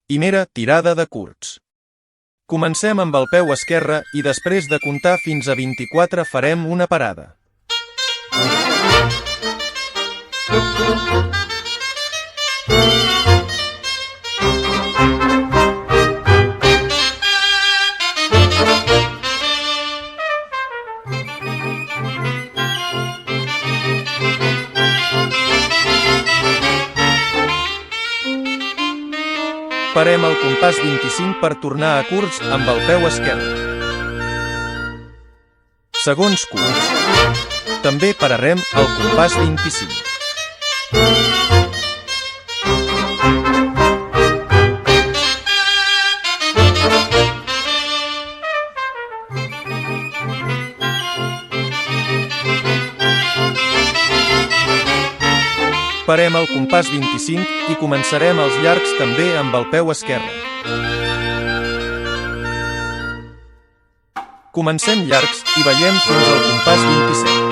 Primera tirada de curts. Comencem amb el peu esquerre i després de comptar fins a 24 farem una parada. Parem el compàs 25 per tornar a curts amb el peu esquerre. Segons curts. També pararem el compàs 25. Parem el compàs 25 i començarem els llargs també amb el peu esquerre. Comencem llargs i ballem fins al compàs 27.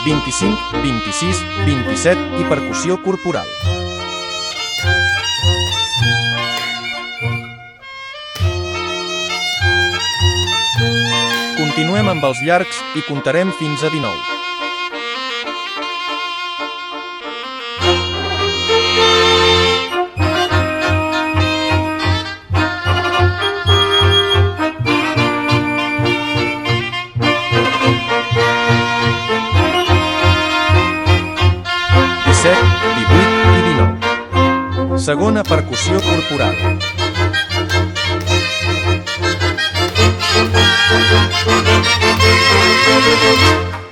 «25, 26, 27» i percussió corporal. Continuem amb els llargs i comptarem fins a 19. Segona percussió corporal.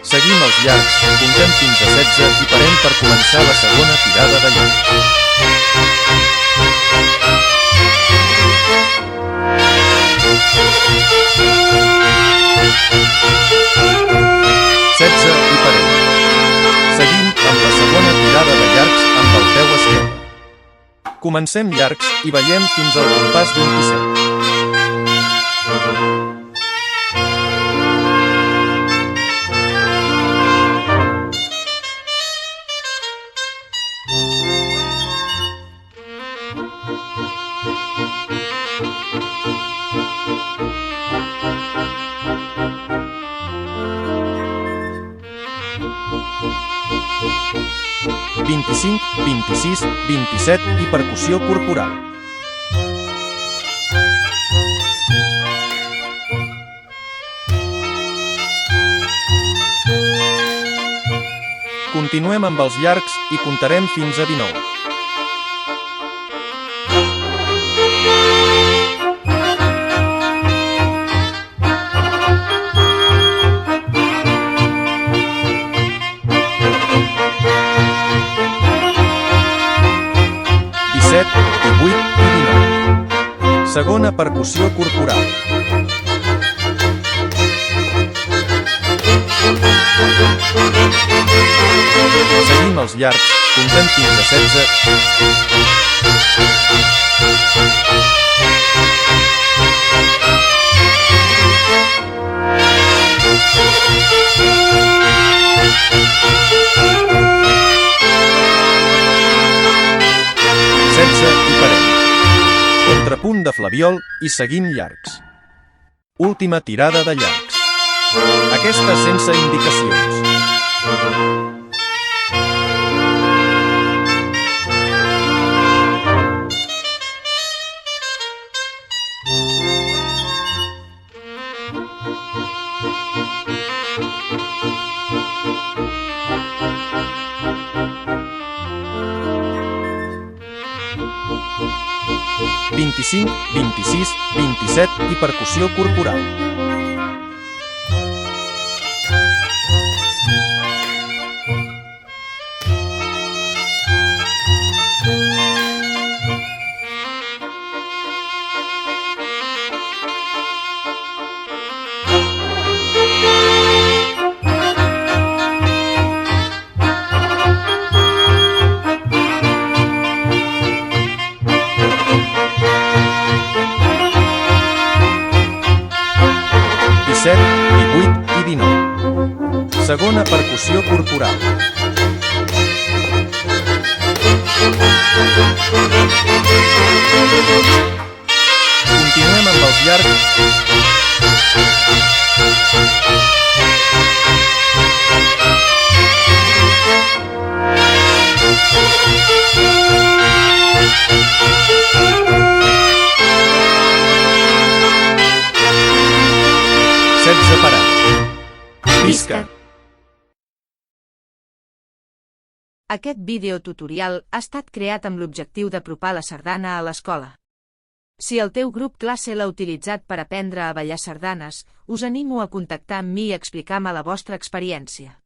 Seguim els llargs, comptem fins a 16 i parem per començar la segona tirada de llargs. 16 i parem. Seguim amb la segona tirada de llargs amb el peu esquerre. Comencem llargs i ballem fins al compàs 27. «25, 26, 27» i percussió corporal. Continuem amb els llargs i comptarem fins a 19. Segona percussió corporal. Seguim els llargs, comptem fins a 16. I parem. Contrapunt de flabiol i seguim llargs. Última tirada de llargs. Aquesta sense indicacions. «25, 26, 27» i percussió corporal. 18 i 19. Segona percussió corporal. Continuem amb els llargs. Setze parats. Visca! Aquest videotutorial ha estat creat amb l'objectiu d'apropar la sardana a l'escola. Si el teu grup classe l'ha utilitzat per aprendre a ballar sardanes, us animo a contactar amb mi i explicar-me la vostra experiència.